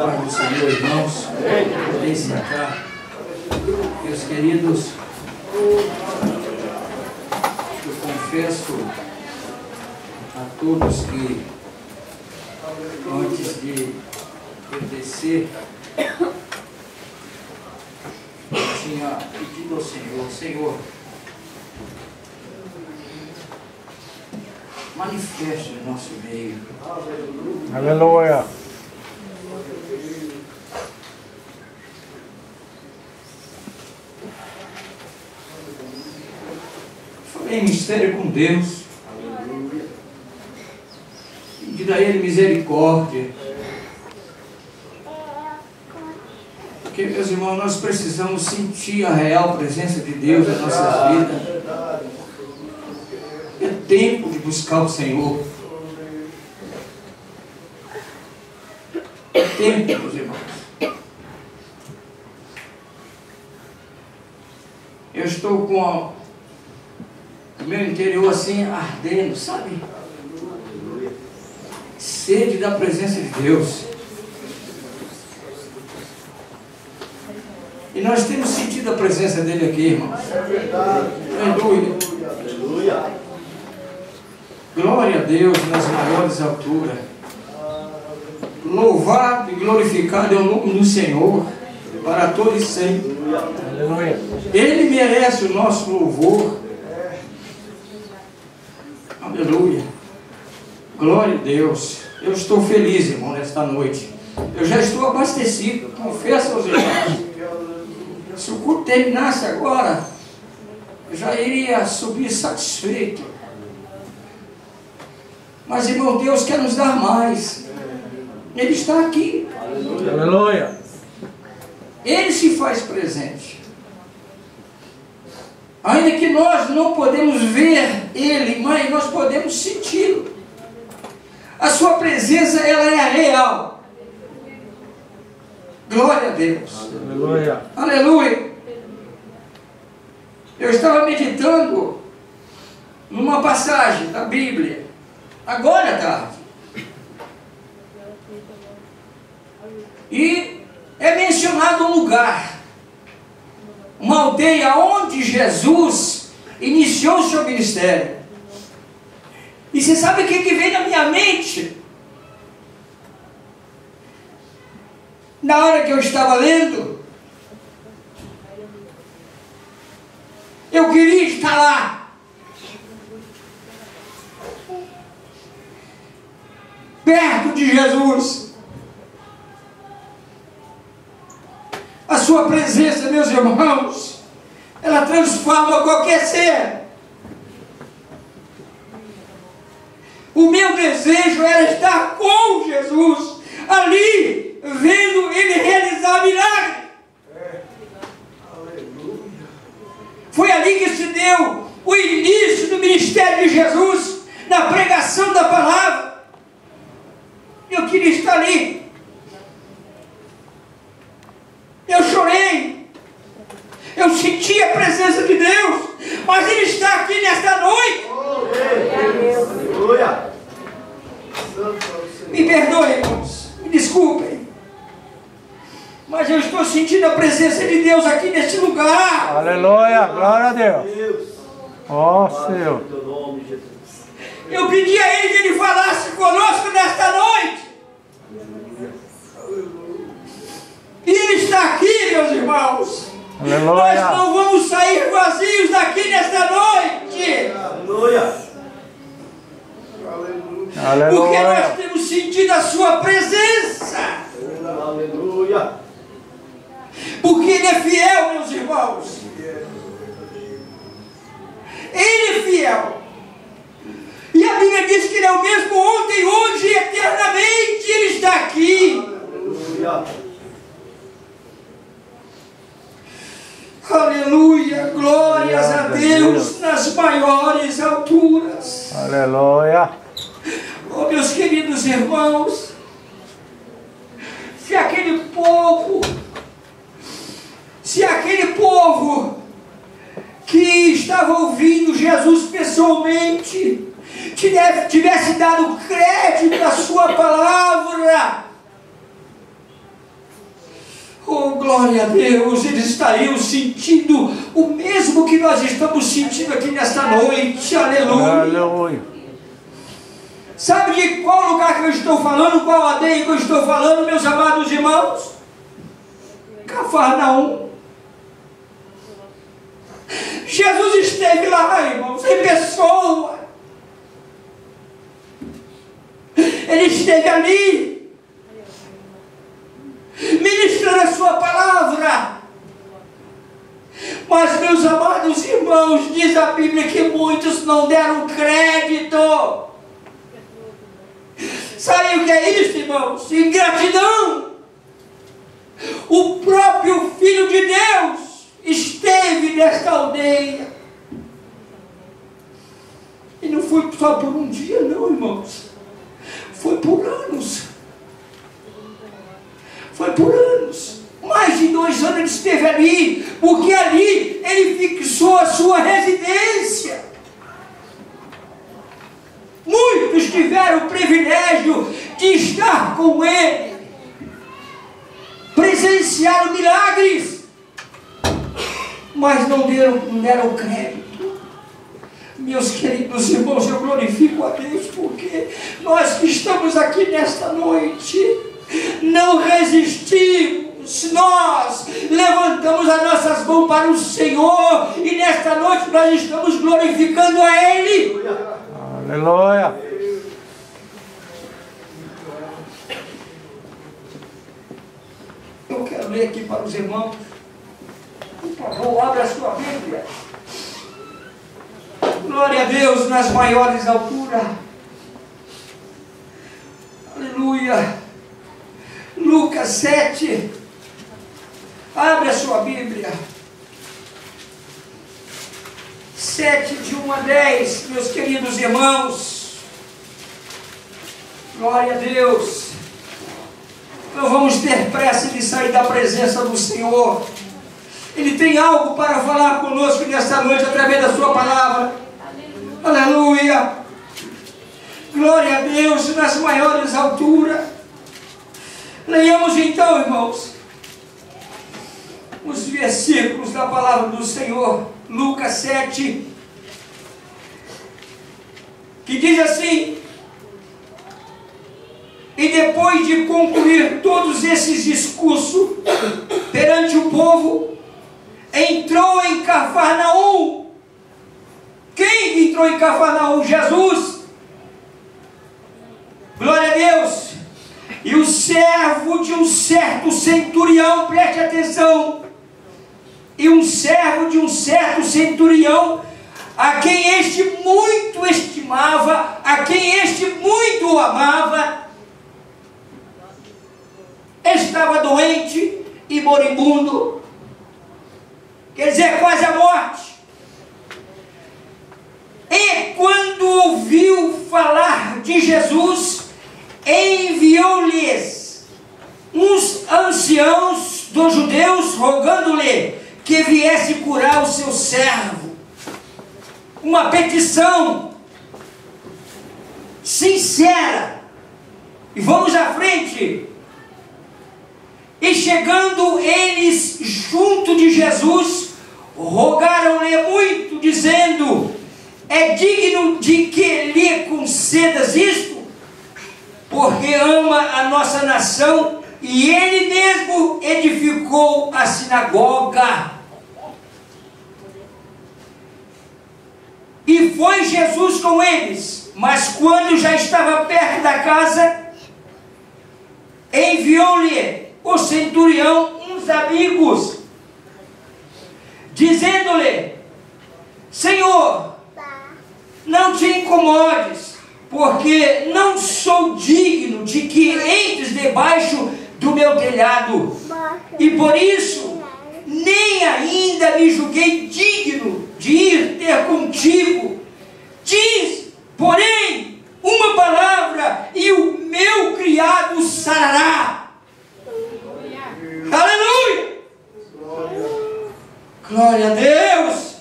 paz do Senhor, irmãos. Podem sentar. Meus queridos, eu confesso a todos que antes de eu descer, eu tinha pedido ao Senhor: Senhor, manifeste no nosso meio. Aleluia. Falei em mistério com Deus. Pedindo a Ele misericórdia. Porque, meus irmãos, nós precisamos sentir a real presença de Deus nas nossas vidas. É tempo de buscar o Senhor. É tempo, meus irmãos. Eu estou com o meu interior assim ardendo, sabe? Sede da presença de Deus. E nós temos sentido a presença dele aqui, irmãos. Aleluia. Aleluia. Glória a Deus nas maiores alturas. Louvado e glorificado é o nome do Senhor para todos e sempre. Aleluia. Ele merece o nosso louvor. Aleluia. Glória a Deus. Eu estou feliz, irmão, nesta noite. Eu já estou abastecido. Confesso aos irmãos. Se o culto terminasse agora, eu já iria subir satisfeito. Mas, irmão, Deus quer nos dar mais. Ele está aqui. Aleluia. Ele se faz presente. Ainda que nós não podemos ver Ele, mas nós podemos senti-lo. A sua presença, ela é real. Glória a Deus. Aleluia. Aleluia. Eu estava meditando numa passagem da Bíblia, agora à tarde. E é mencionado um lugar, uma aldeia onde Jesus iniciou o seu ministério. E você sabe o que veio na minha mente? Na hora que eu estava lendo, eu queria estar lá. Perto de Jesus. A sua presença, meus irmãos, ela transforma qualquer ser. O meu desejo era estar com Jesus, ali, vendo Ele realizar milagre. Foi ali que se deu o início do ministério de Jesus, na pregação da palavra. Eu queria estar ali. Eu chorei. Eu senti a presença de Deus. Mas Ele está aqui nesta noite. Me perdoem, irmãos. Me desculpem. Mas eu estou sentindo a presença de Deus aqui neste lugar. Aleluia. Glória a Deus. Ó Senhor. Eu pedi a Ele que Ele falasse conosco nesta noite. E Ele está aqui, meus irmãos. Aleluia. Nós não vamos sair vazios daqui nesta noite. Aleluia. Aleluia. Porque nós temos sentido a sua presença. Aleluia. Porque Ele é fiel, meus irmãos. Ele é fiel. E a Bíblia diz que Ele é o mesmo ontem, hoje e eternamente. Ele está aqui. Aleluia. Aleluia. Glórias a Deus nas maiores alturas. Aleluia. Oh, meus queridos irmãos, se aquele povo que estava ouvindo Jesus pessoalmente tivesse dado crédito à sua palavra, Glória a Deus, eles estariam sentindo o mesmo que nós estamos sentindo aqui nesta noite. Aleluia. Aleluia. Sabe de qual lugar que eu estou falando? Qual aldeia que eu estou falando, meus amados irmãos? Cafarnaum. Jesus esteve lá, irmãos, em pessoa. Ele esteve ali, ministrando a sua palavra. Mas, meus amados irmãos, diz a Bíblia que muitos não deram crédito. Sabe o que é isso, irmãos? Ingratidão. O próprio Filho de Deus esteve nesta aldeia. E não foi só por um dia, não, irmãos. Foi por anos. Foi por anos. Mais de 2 anos ele esteve ali, porque ali ele fixou a sua residência. Muitos tiveram o privilégio de estar com ele, presenciaram milagres, mas não deram crédito. Meus queridos irmãos, eu glorifico a Deus, porque nós que estamos aqui nesta noite, não resistimos, nós levantamos as nossas mãos para o Senhor, e nesta noite nós estamos glorificando a Ele. Aleluia. Eu quero ler aqui para os irmãos. Por favor, abra a sua Bíblia. Glória a Deus nas maiores alturas. Aleluia. Lucas 7. Abre a sua Bíblia. 7, de 1 a 10, meus queridos irmãos. Glória a Deus. Não vamos ter pressa de sair da presença do Senhor. Ele tem algo para falar conosco nesta noite através da sua palavra. Aleluia. Glória a Deus nas maiores alturas. Leiamos então, irmãos, os versículos da palavra do Senhor. Lucas 7, que diz assim: e depois de concluir todos esses discursos perante o povo, entrou em Cafarnaum. Quem entrou em Cafarnaum? Jesus. Glória a Deus. E o servo de um certo centurião, preste atenção, e um servo de um certo centurião, a quem este muito estimava, a quem este muito amava, estava doente e moribundo, quer dizer, quase à morte. E quando ouviu falar de Jesus, enviou-lhes uns anciãos dos judeus, rogando-lhe que viesse curar o seu servo. Uma petição sincera. E vamos à frente. E chegando eles junto de Jesus, rogaram-lhe muito, dizendo: é digno de que lhe concedas isto, porque ama a nossa nação, e ele mesmo edificou a sinagoga. E foi Jesus com eles, mas quando já estava perto da casa, enviou-lhe o centurião uns amigos, dizendo-lhe: Senhor, não te incomodes, porque não sou digno de que entres debaixo do meu telhado, e por isso nem ainda me julguei digno de ir ter contigo. Diz, porém, uma palavra, e o meu criado sarará. Aleluia! Glória a Deus!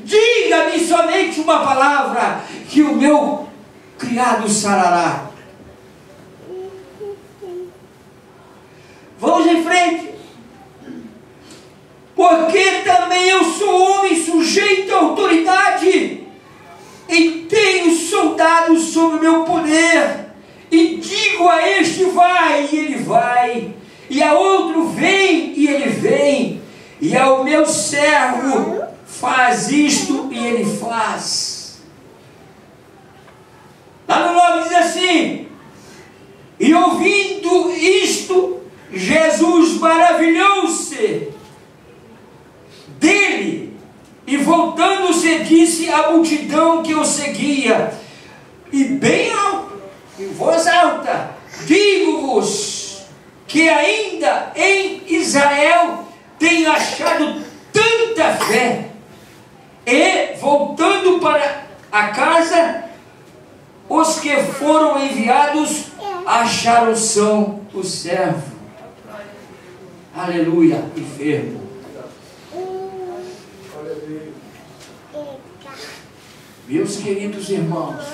Diga-me somente uma palavra, que o meu criado sarará. este vai e ele vai, e a outro vem e ele vem, e ao meu servo faz isto e ele faz. Lá no 9 diz assim: e ouvindo isto, Jesus maravilhou-se dele, e voltando-se disse à multidão que o seguia, e bem alto, em voz alta, digo-vos que ainda em Israel tenho achado tanta fé. E voltando para a casa, os que foram enviados acharam são o servo, aleluia, enfermo. Meus queridos irmãos,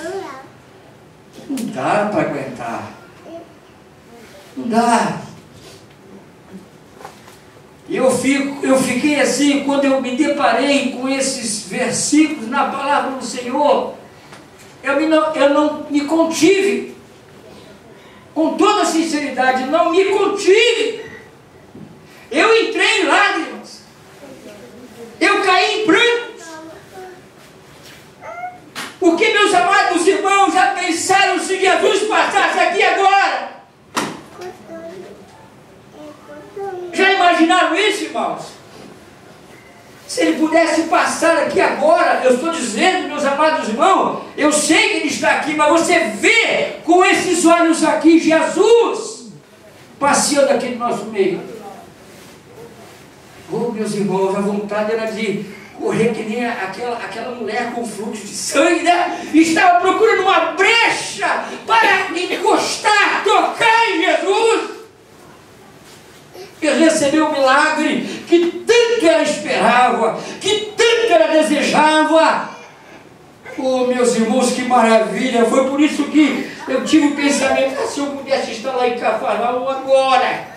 não dá para aguentar, não dá. Eu fiquei assim, quando eu me deparei com esses versículos na palavra do Senhor, eu não me contive, com toda sinceridade, não me contive. Eu entrei em lágrimas, eu caí em prantos, porque, meus amados irmãos, já pensaram se Jesus passasse aqui agora? Já imaginaram isso, irmãos? Se ele pudesse passar aqui agora, eu estou dizendo, meus amados irmãos, eu sei que ele está aqui, mas você vê com esses olhos aqui Jesus passeando aqui no nosso meio. Oh, meus irmãos, a vontade era de correr que nem aquela mulher com fluxo de sangue, né? Estava procurando uma brecha para encostar, tocar em Jesus. E recebeu um milagre que tanto ela esperava, que tanto ela desejava. Oh, meus irmãos, que maravilha! Foi por isso que eu tive o pensamento, se eu pudesse estar lá em Cafarnaum agora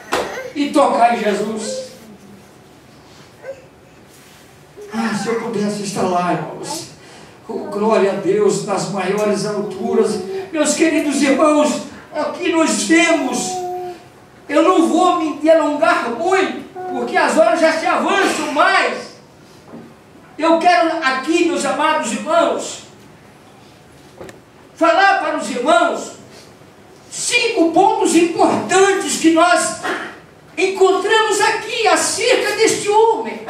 e tocar em Jesus. Ah, se eu pudesse estar lá, irmãos. Oh, glória a Deus nas maiores alturas. Meus queridos irmãos, aqui nós vemos. Eu não vou me delongar muito, porque as horas já se avançam mais. Eu quero aqui, meus amados irmãos, falar para os irmãos 5 pontos importantes que nós encontramos aqui acerca deste homem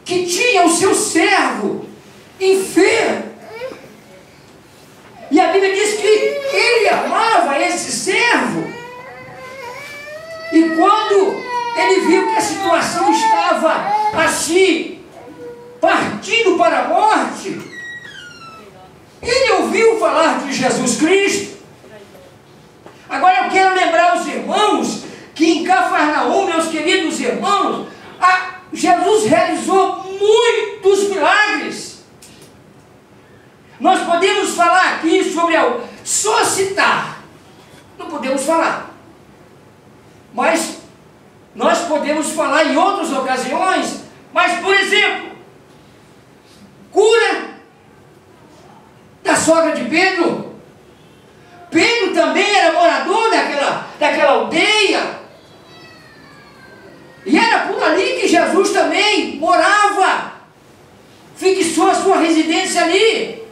que tinha o seu servo enfermo. E a Bíblia diz que ele amava esse servo. E quando ele viu que a situação estava assim, partindo para a morte, ele ouviu falar de Jesus Cristo. Agora eu quero lembrar os irmãos que em Cafarnaum, meus queridos irmãos, Jesus realizou muitos milagres. Nós podemos falar aqui sobre só citar, não podemos falar. Mas nós podemos falar em outras ocasiões. Mas, por exemplo, cura da sogra de Pedro. Pedro também era morador daquela aldeia. E era por ali que Jesus também morava. Fixou a sua residência ali.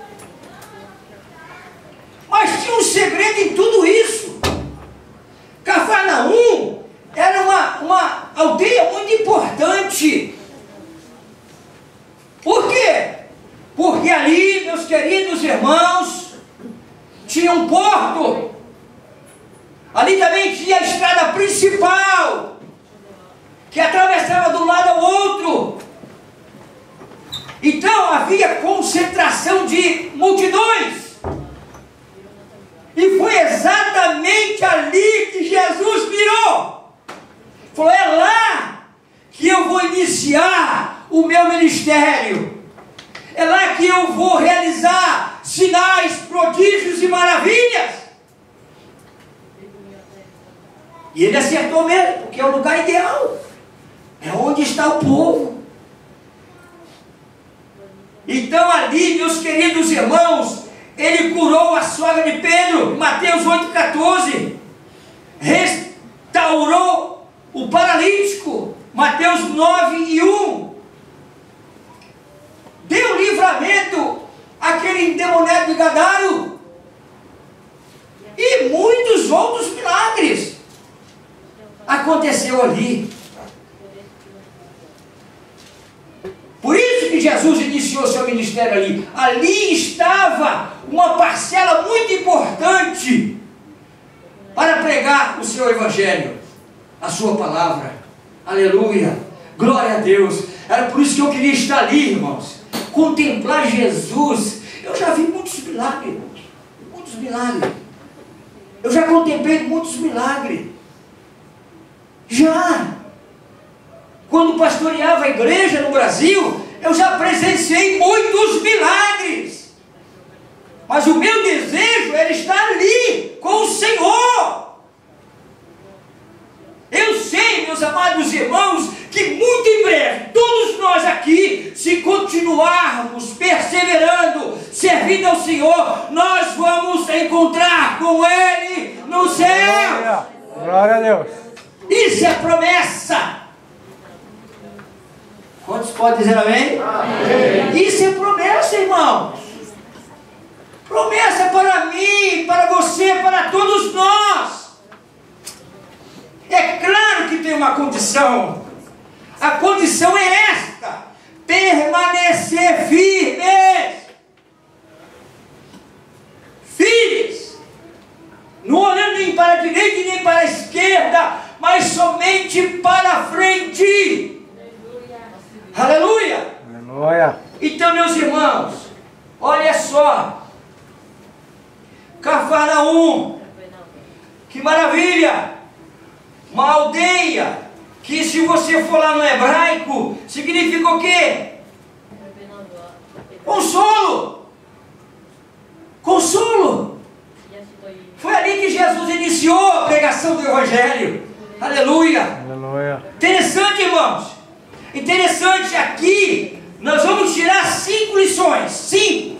Mas tinha um segredo em tudo isso. Cafarnaum era uma aldeia muito importante. Por quê? Porque ali, meus queridos irmãos, tinha um porto. Ali também tinha a estrada principal, que atravessava de um lado ao outro. Então havia concentração de multidões. E foi exatamente ali que Jesus virou. Falou, é lá que eu vou iniciar o meu ministério. É lá que eu vou realizar sinais, prodígios e maravilhas. E ele acertou mesmo, porque é o lugar ideal. É onde está o povo. Então ali, meus queridos irmãos, Ele curou a sogra de Pedro, Mateus 8,14. Restaurou o paralítico, Mateus 9:1. Deu livramento àquele endemoniado de Gadara. E muitos outros milagres aconteceu ali. Por isso que Jesus iniciou seu ministério ali. Ali estava uma parcela muito importante para pregar o seu evangelho, a sua palavra. Aleluia, glória a Deus. Era por isso que eu queria estar ali, irmãos, contemplar Jesus. Eu já vi muitos milagres, irmãos, muitos milagres. Eu já contemplei muitos milagres. Já. Quando pastoreava a igreja no Brasil, eu já presenciei muitos milagres. Mas o meu desejo era estar ali com o Senhor. Eu sei, meus amados irmãos, que muito em breve, todos nós aqui, se continuarmos perseverando, servindo ao Senhor, nós vamos encontrar com Ele no céu. Glória a Deus. Isso é promessa. Quantos podem dizer amém? Amém. Isso é promessa, irmãos. Promessa para mim, para você, para todos nós. É claro que tem uma condição. A condição é esta: permanecer firmes. Firmes. Não olhando nem para a direita e nem para a esquerda, mas somente para a frente. Aleluia! Aleluia! Então, meus irmãos, olha só, Cafarnaum, que maravilha! Uma aldeia que, se você for lá no hebraico, significa o quê? Consolo! Consolo! Foi ali que Jesus iniciou a pregação do Evangelho. Aleluia! Aleluia! Interessante, irmãos. Interessante, aqui nós vamos tirar 5 lições. 5.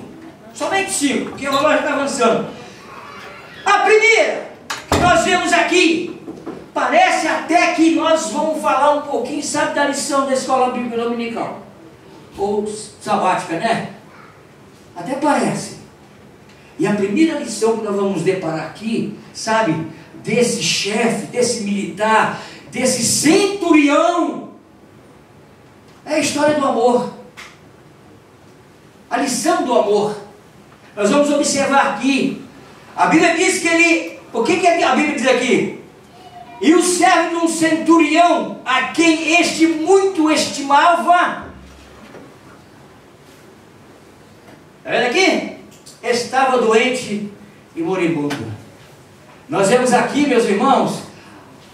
Somente 5, porque o relógio está avançando. A primeira que nós vemos aqui, parece até que nós vamos falar um pouquinho, sabe, da lição da escola bíblica dominical. Ou sabática, né? Até parece. E a primeira lição que nós vamos deparar aqui, sabe, desse chefe, desse militar, desse centurião, é a história do amor. A lição do amor. Nós vamos observar aqui. A Bíblia diz que ele... O que a Bíblia diz aqui? E o servo de um centurião, a quem este muito estimava... Está vendo aqui? Estava doente e moribundo. Nós vemos aqui, meus irmãos,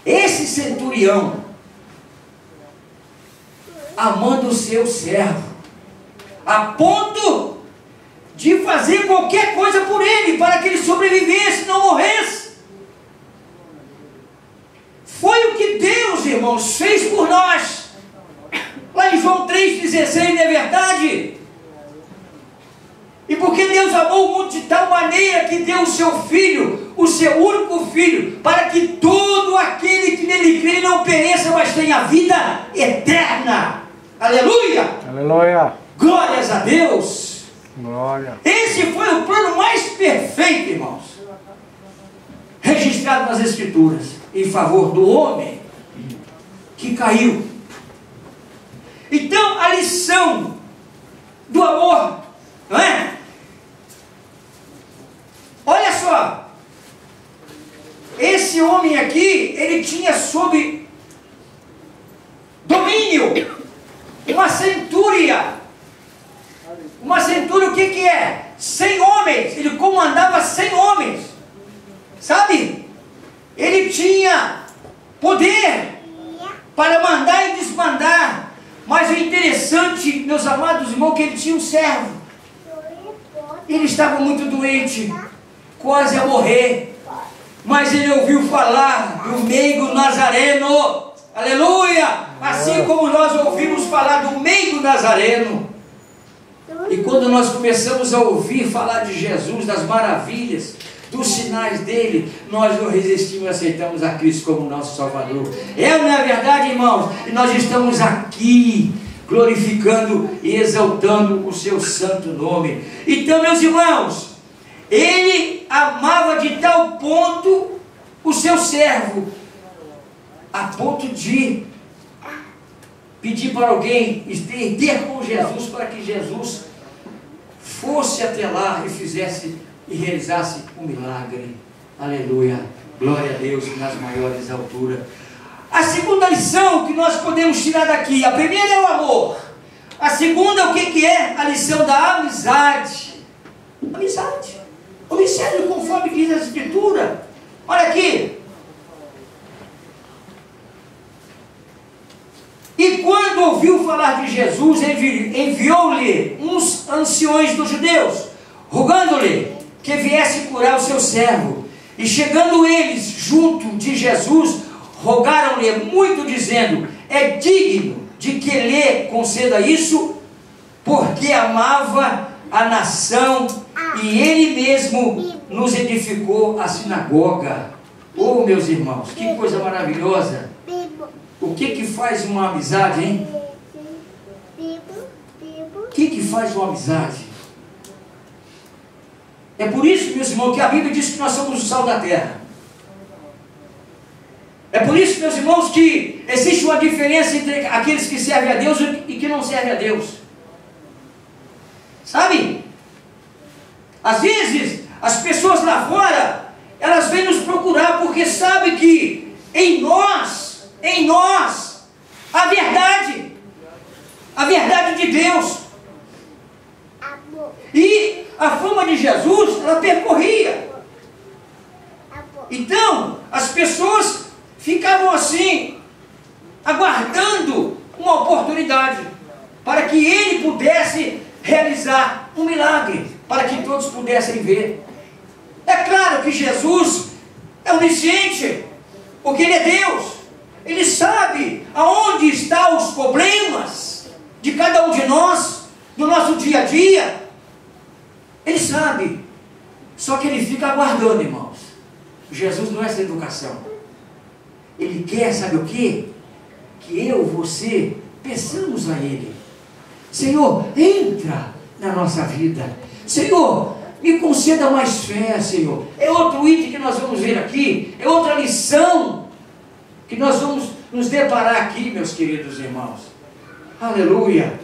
esse centurião amando o seu servo, a ponto de fazer qualquer coisa por ele, para que ele sobrevivesse, não morresse. Foi o que Deus, irmãos, fez por nós. Lá em João 3,16, não é verdade? E porque Deus amou o mundo de tal maneira que deu o seu Filho, o seu único Filho, para que todo aquele que nele crê não pereça, mas tenha vida eterna. Aleluia! Aleluia! Glórias a Deus! Glória! Esse foi o plano mais perfeito, irmãos, registrado nas Escrituras, em favor do homem que caiu. Então, a lição do amor, não é? Olha só, esse homem aqui, ele tinha sob domínio uma centúria. Uma centúria, o que é? 100 homens. Ele comandava 100 homens. Sabe? Ele tinha poder para mandar e desmandar. Mas o interessante, meus amados irmãos, que ele tinha um servo. Ele estava muito doente, quase a morrer. Mas ele ouviu falar do meigo nazareno. Aleluia! Assim como nós ouvimos falar do meigo nazareno. E quando nós começamos a ouvir falar de Jesus, das maravilhas, dos sinais dele, nós não resistimos e aceitamos a Cristo como nosso Salvador. É, não é verdade, irmãos? E nós estamos aqui glorificando e exaltando o seu santo nome. Então, meus irmãos, ele amava de tal ponto o seu servo, a ponto de pedir para alguém ter com Jesus, para que Jesus fosse até lá e fizesse e realizasse um milagre. Aleluia, glória a Deus nas maiores alturas. A segunda lição que nós podemos tirar daqui, a primeira é o amor, a segunda, o que é? A lição da amizade. Amizade, observe conforme diz a Escritura. Olha aqui. E quando ouviu falar de Jesus, enviou-lhe uns anciões dos judeus, rogando-lhe que viesse curar o seu servo. E chegando eles junto de Jesus, rogaram-lhe muito, dizendo: é digno de que lhe conceda isso, porque amava a nação e ele mesmo nos edificou a sinagoga. Oh, meus irmãos, que coisa maravilhosa! O que faz uma amizade, hein? O que faz uma amizade? É por isso, meus irmãos, que a Bíblia diz que nós somos o sal da terra. É por isso, meus irmãos, que existe uma diferença entre aqueles que servem a Deus e que não servem a Deus. Sabe? Às vezes, as pessoas lá fora, elas vêm nos procurar porque sabem que em nós, a verdade de Deus. E a fama de Jesus, ela percorria. Então, as pessoas ficavam assim, aguardando uma oportunidade, para que ele pudesse realizar um milagre, para que todos pudessem ver. É claro que Jesus é onisciente, porque ele é Deus. Ele sabe aonde estão os problemas de cada um de nós, no nosso dia a dia. Ele sabe. Só que ele fica aguardando, irmãos. Jesus não é essa educação. Ele quer, sabe o quê? Que eu, você, peçamos a Ele: Senhor, entra na nossa vida. Senhor, me conceda mais fé, Senhor. É outro item que nós vamos ver aqui. É outra lição que nós vamos nos deparar aqui, meus queridos irmãos. Aleluia.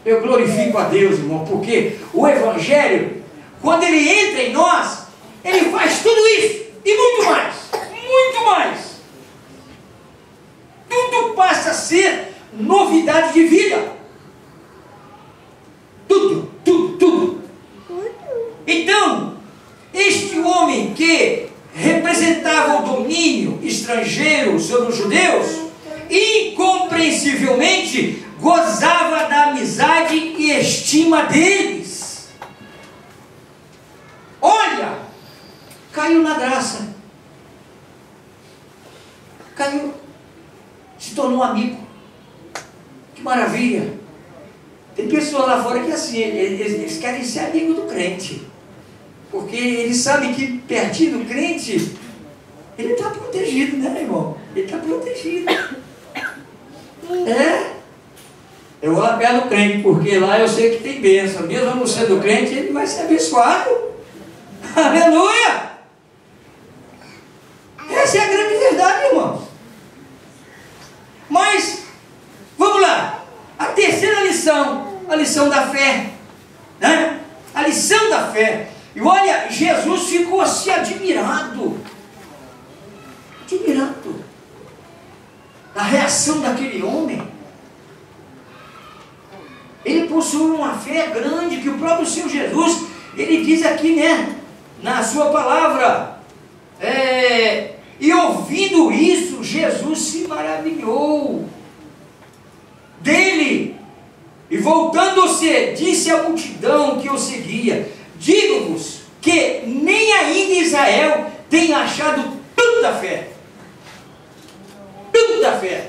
Eu glorifico a Deus, irmão, porque o Evangelho, quando ele entra em nós, ele faz tudo isso e muito mais. Muito mais. Tudo passa a ser novidade de vida. Tudo, tudo, tudo. Então, este homem que representava o domínio estrangeiro sobre os judeus, incompreensivelmente gozava da amizade e estima deles. Olha, caiu na graça. Caiu, se tornou amigo. Que maravilha. Tem pessoas lá fora que assim, eles querem ser amigo do crente, porque eles sabem que pertinho do crente, ele está protegido, né, irmão? Ele está protegido. É. Eu vou lá perto do crente, porque lá eu sei que tem bênção. Mesmo eu não sendo crente, ele vai ser abençoado. Aleluia! Essa é a grande verdade, irmãos. Mas, vamos lá. A terceira lição, a lição da fé. Né? A lição da fé. E olha, Jesus ficou assim admirado. Admirado. A reação daquele homem. Ele possuiu uma fé grande que o próprio Senhor Jesus, ele diz aqui, né, na sua palavra, e ouvindo isso, Jesus se maravilhou dele, e voltando-se, disse à multidão que o seguia: digo-vos que nem ainda Israel tem achado tanta fé. Tanta fé.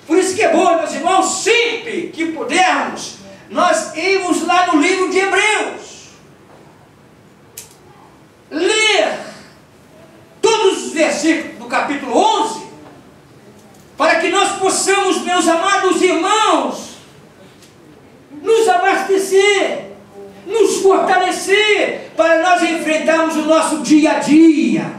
Por isso que é bom, meus irmãos, sempre que pudermos, nós irmos lá no livro de Hebreus, ler todos os versículos do capítulo 11, para que nós possamos, meus amados irmãos, nos abastecer, nos fortalecer, para nós enfrentarmos o nosso dia a dia.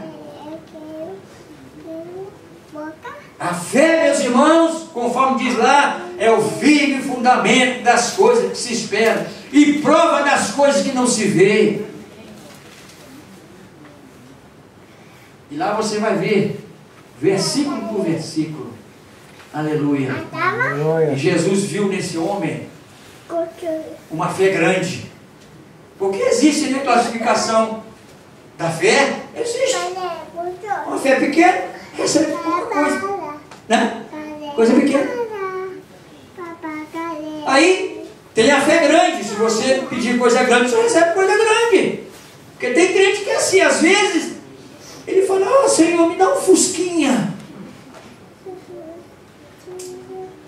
A fé, meus irmãos, conforme diz lá, é o firme fundamento das coisas que se esperam e prova das coisas que não se vê. E lá você vai ver, versículo por versículo. Aleluia. E Jesus viu nesse homem uma fé grande. Porque existe, né, classificação da fé? Existe. Uma fé pequena recebe pouca coisa, né? Coisa pequena. Aí tem a fé grande. Se você pedir coisa grande, você recebe coisa grande. Porque tem crente que é assim, às vezes ele fala: "Oh, Senhor, me dá um fusquinha."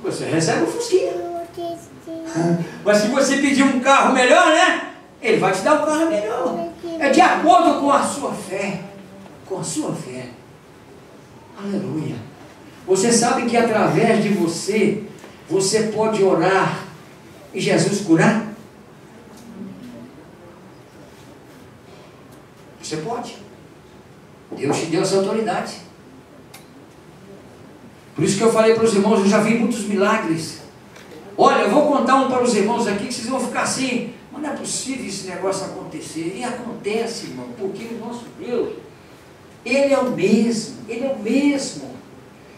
Você recebe um fusquinha. Mas se você pedir um carro melhor, né? Ele vai te dar um carro melhor. É de acordo com a sua fé. Com a sua fé. Aleluia. Você sabe que através de você, você pode orar e Jesus curar? Você pode. Deus te deu essa autoridade. Por isso que eu falei para os irmãos, eu já vi muitos milagres. Olha, eu vou contar um para os irmãos aqui, que vocês vão ficar assim: mas não é possível esse negócio acontecer. E acontece, irmão, porque o nosso Deus, Ele é o mesmo, Ele é o mesmo.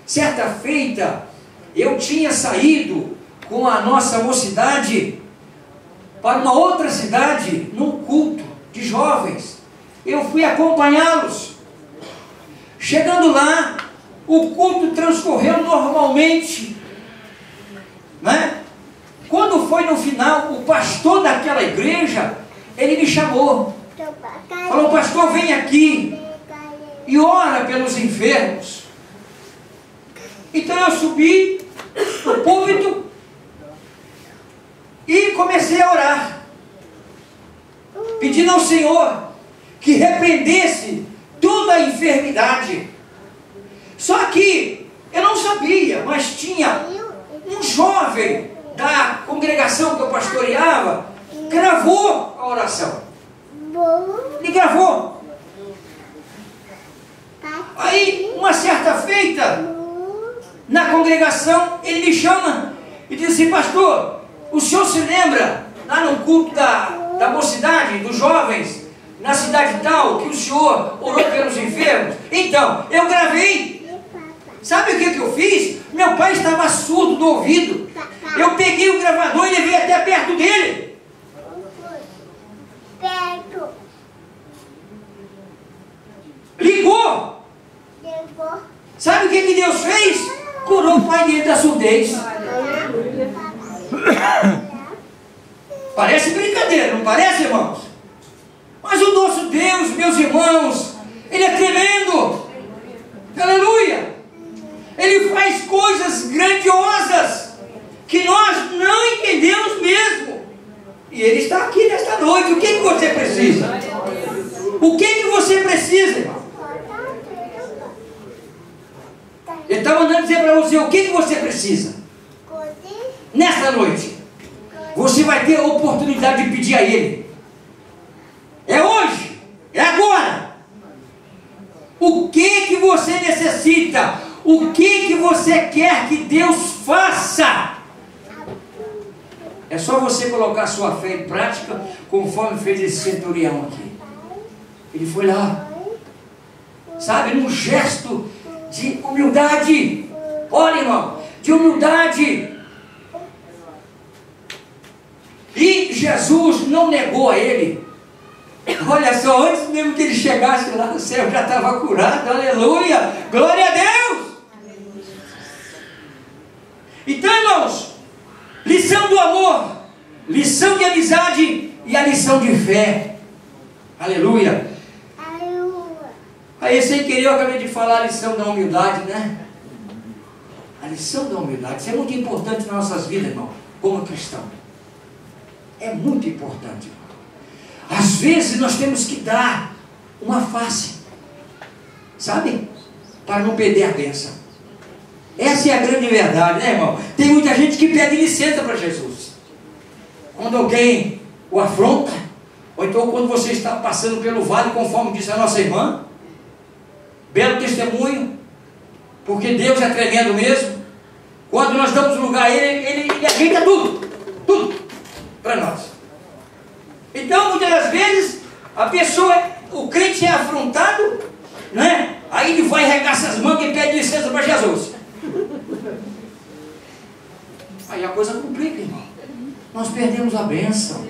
Certa feita, eu tinha saído com a nossa mocidade para uma outra cidade, num culto de jovens. Eu fui acompanhá-los. Chegando lá, o culto transcorreu normalmente, né? Quando foi no final, o pastor daquela igreja, ele me chamou. Falou: "Pastor, vem aqui e ora pelos enfermos." Então eu subi no púlpito e comecei a orar, pedindo ao Senhor que repreendesse toda a enfermidade. Só que eu não sabia, mas tinha um jovem da congregação que eu pastoreava, gravou a oração. Ele gravou. Aí, uma certa feita, na congregação, ele me chama e diz assim: "Pastor, o senhor se lembra lá no culto da mocidade, dos jovens, na cidade tal, que o senhor orou pelos enfermos?" Então, eu gravei. Sabe o que eu fiz? Meu pai estava surdo do ouvido. Eu peguei o gravador e levei até perto dele. Ligou. Sabe o que Deus fez? Curou o pai dele da surdez. Parece brincadeira, não parece, irmãos? Mas o nosso Deus, meus irmãos, Ele é tremendo. Aleluia. Ele faz coisas grandiosas que nós não entendemos mesmo. E Ele está aqui nesta noite. O que você precisa? O que você precisa, irmão? Ele está mandando dizer para você o que você precisa. Nesta noite, você vai ter a oportunidade de pedir a Ele. É hoje, é agora. O que você necessita? O que você quer que Deus faça? É só você colocar sua fé em prática, conforme fez esse centurião aqui. Ele foi lá, sabe, num gesto de humildade. Olha, irmão, de humildade. E Jesus não negou a ele. Olha só, antes mesmo que ele chegasse lá no céu, já estava curado. Aleluia, glória a Deus. Então, irmãos, lição do amor, lição de amizade e a lição de fé. Aleluia. Aí, sem querer, eu acabei de falar a lição da humildade, né? A lição da humildade. Isso é muito importante nas nossas vidas, irmão, como cristão. é muito importante. Às vezes nós temos que dar uma face, sabe? Para não perder a bênção. Essa é a grande verdade, né, irmão? Tem muita gente que pede licença para Jesus. Quando alguém o afronta, ou então quando você está passando pelo vale, conforme disse a nossa irmã, belo testemunho, porque Deus é tremendo mesmo. Quando nós damos lugar a Ele ajeita tudo para nós. Então, muitas das vezes, a pessoa, o crente é afrontado, né? Aí ele vai regar essas mangas e pede licença para Jesus. Aí a coisa complica, irmão. Nós perdemos a bênção.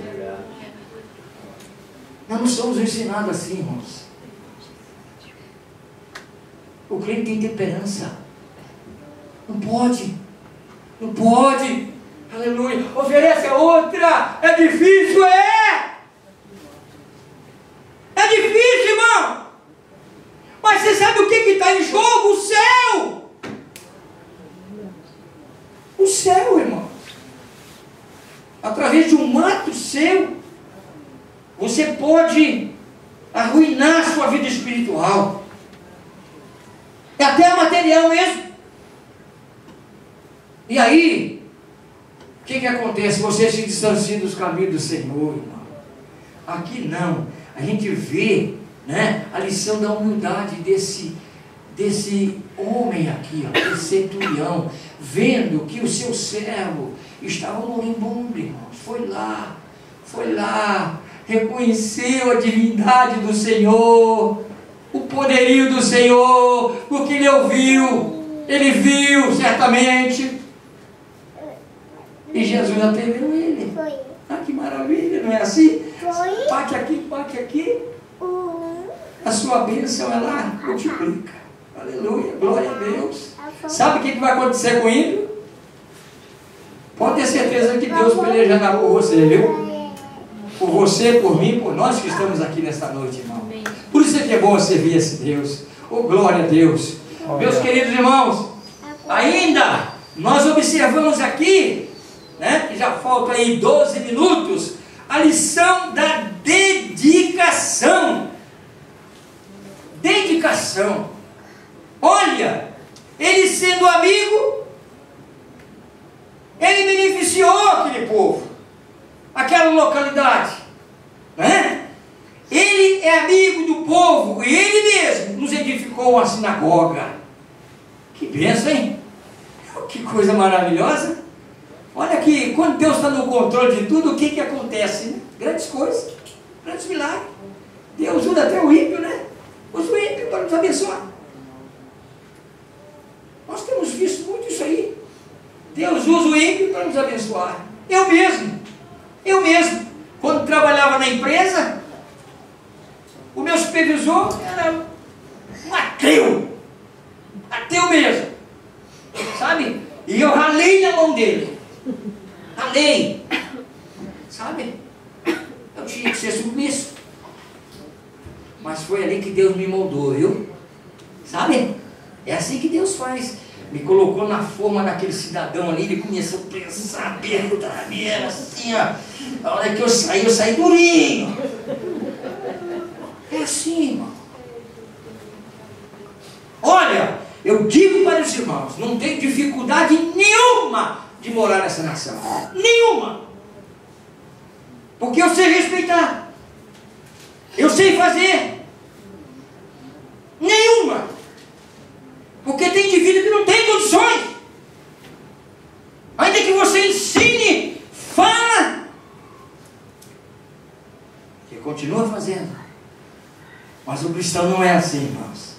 Nós não somos ensinados assim, irmãos. O crente tem temperança. Não pode. Não pode. Aleluia. Oferece a outra. É difícil, é. É difícil, irmão. Mas você sabe o que está em jogo? O céu. O céu, irmão. Através de um ato seu, você pode arruinar a sua vida espiritual. É até material mesmo. E aí, o que acontece? Você se distancia dos caminhos do Senhor, irmão. Aqui não. A gente vê, né, a lição da humildade desse homem aqui, ó, desse centurião, vendo que o seu servo estava moribundo, irmãos. Foi lá, reconheceu a divindade do Senhor, o poderio do Senhor, porque ele viu certamente, e Jesus atendeu ele. Ah, que maravilha, não é assim? Bate aqui, a sua bênção ela multiplica. Aleluia, glória a Deus. Sabe o que vai acontecer com ele? Pode ter certeza que Deus pelejará por você, viu? Por você, por mim, por nós que estamos aqui nesta noite, irmão. Por isso é que é bom servir esse Deus. Oh, glória a Deus. Meus queridos irmãos, ainda nós observamos aqui, né, que já faltam aí 12 minutos, a lição da dedicação. Dedicação. Olha, ele sendo amigo, ele beneficiou aquele povo, aquela localidade, né? Ele é amigo do povo e ele mesmo nos edificou uma sinagoga. Que bênção, hein? Que coisa maravilhosa. Olha que quando Deus está no controle de tudo, o que acontece? Né? Grandes coisas, grandes milagres. Deus usa até o ímpio, né? Usa o ímpio para nos abençoar. Nós temos visto muito isso aí. Deus usa o ímpio para nos abençoar. Eu mesmo, quando trabalhava na empresa, o meu supervisor era um ateu mesmo, sabe? E eu ralei na mão dele, sabe? Eu tinha que ser submisso, mas foi ali que Deus me moldou, viu? Sabe? É assim que Deus faz. Me colocou na forma daquele cidadão ali, ele começou a pensar, perguntar, assim, ó. A hora que eu saí durinho. É assim, irmão. Olha, eu digo para os irmãos, não tem dificuldade nenhuma de morar nessa nação. Nenhuma. Porque eu sei respeitar. Eu sei fazer. Nenhuma. Porque tem indivíduo que não tem condições. Ainda que você ensine, fala, que continua fazendo. Mas o cristão não é assim, irmãos.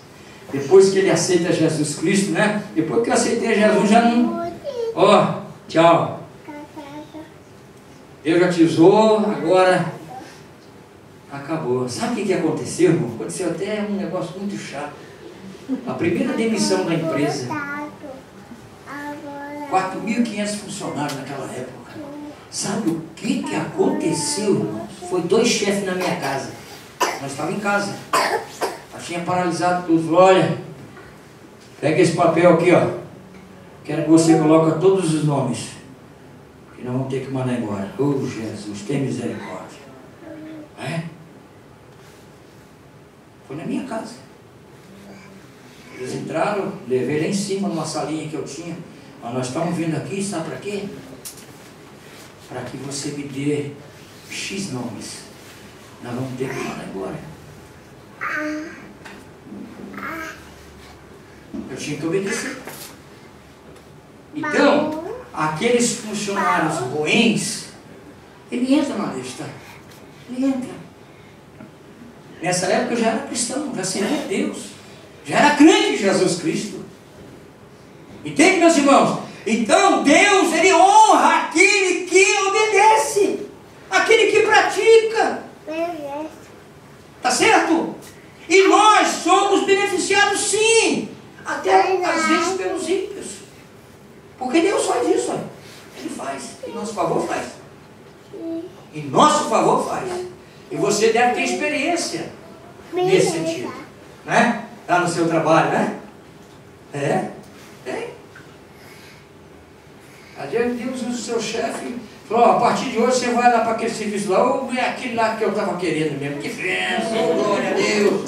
Depois que ele aceita Jesus Cristo, né? Depois que eu aceitei Jesus, já não... Ó, tchau. Deus já te usou, agora acabou. Sabe o que aconteceu, irmão? Aconteceu até um negócio muito chato. A primeira demissão da empresa, 4.500 funcionários naquela época. Sabe o que aconteceu, irmãos? Foi 2 chefes na minha casa. Nós estávamos em casa. Eu tinha paralisado tudo. Olha, pega esse papel aqui, ó. Quero que você coloque todos os nomes. Porque nós vamos ter que mandar embora. Oh, Jesus, tem misericórdia. É? Foi na minha casa. Eles entraram, levei lá em cima numa salinha que eu tinha. Mas nós estamos vindo aqui, sabe para quê? Para que você me dê X nomes. Nós vamos ter que mandar embora. Eu tinha que obedecer. Então, aqueles funcionários ruins, ele entra na lista. Ele entra. Nessa época eu já era cristão, já servia a Deus. Já era crente em Jesus Cristo. Entende, meus irmãos? Então Deus, Ele honra aquele que obedece, aquele que pratica. Tá certo? E nós somos beneficiados sim, até às vezes pelos ímpios. Porque Deus faz isso, olha. Ele faz, em nosso favor faz. Em nosso favor faz. E você deve ter experiência nesse sentido, né? Lá no seu trabalho, né? Tem. Adiante Deus usa o seu chefe, falou, a partir de hoje você vai lá para aquele serviço lá, ou é aquele lá que eu estava querendo mesmo, que bênção, glória a Deus.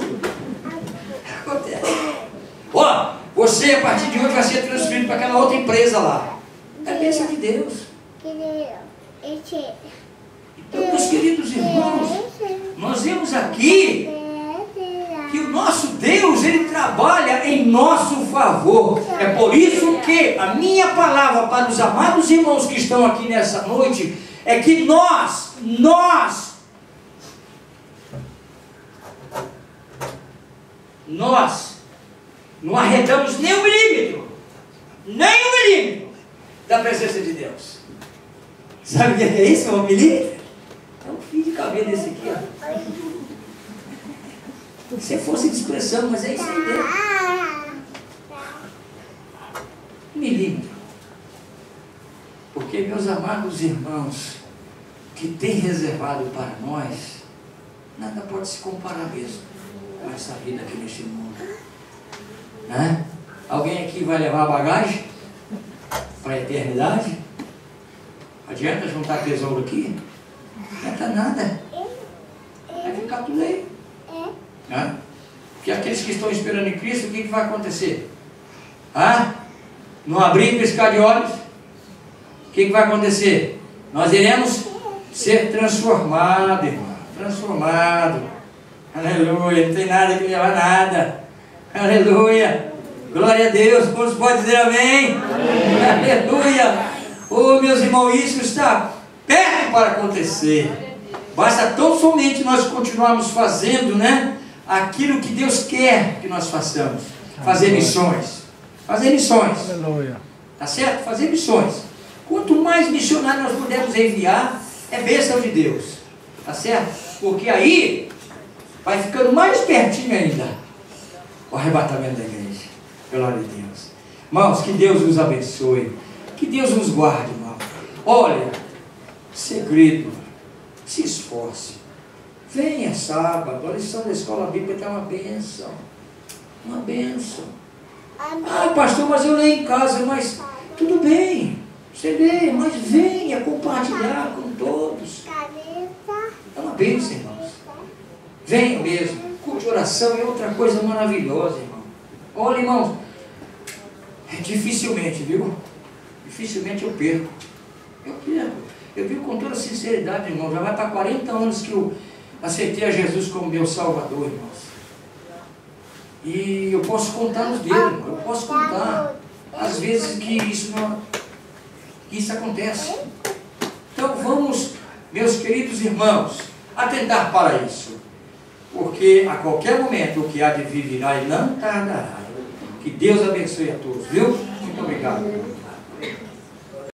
Acontece. Ó, você a partir de hoje vai ser transferido para aquela outra empresa lá. É a bênção de Deus. Então, meus queridos irmãos, nós vemos aqui que o nosso Deus, Ele trabalha em nosso favor. É por isso que a minha palavra para os amados irmãos que estão aqui nessa noite é que nós não arredamos nem um milímetro da presença de Deus. Sabe o que é isso? Um milímetro? É um fio de cabelo desse aqui, ó. Se fosse de expressão, mas é isso aí mesmo. Milímetro. Porque, meus amados irmãos, que tem reservado para nós, nada pode se comparar mesmo com essa vida aqui neste mundo. Né? Alguém aqui vai levar a bagagem para a eternidade? Adianta juntar tesouro aqui? Não adianta nada. Vai ficar tudo aí. Né? Porque aqueles que estão esperando em Cristo, o que vai acontecer? Não abrir e piscar de olhos? O que vai acontecer? Nós iremos ser transformados, irmão. Transformado. Aleluia. Não tem nada que levar nada. Aleluia. Glória a Deus. Quantos podem dizer amém? Amém. Aleluia. Oh, meus irmãos, isso está perto para acontecer. Basta tão somente nós continuarmos fazendo, né, aquilo que Deus quer que nós façamos. Fazer missões. Fazer missões. Aleluia. Tá certo? Fazer missões. Quanto mais missionários nós pudermos enviar, é bênção de Deus. Tá certo? Porque aí vai ficando mais pertinho ainda o arrebatamento da igreja. Glória a Deus. Irmãos, que Deus nos abençoe. Que Deus nos guarde, irmão. Olha, segredo, se esforce. Venha sábado, a lição da escola bíblica está uma bênção. Uma bênção. Pastor, mas eu leio em casa, mas tudo bem. Você lê, mas venha compartilhar com todos. É uma bênção, irmãos. Venha mesmo. Culto de oração é outra coisa maravilhosa, irmão. Olha, irmãos, dificilmente, viu? Dificilmente eu perco. Eu vivo com toda sinceridade, irmão. Já vai para 40 anos que eu aceitei a Jesus como meu Salvador, irmãos. E eu posso contar nos dedos, irmão. Eu posso contar às vezes que isso acontece. Então vamos, meus queridos irmãos, atentar para isso. Porque a qualquer momento o que há de vir virá e não tardará. Que Deus abençoe a todos, viu? Muito obrigado.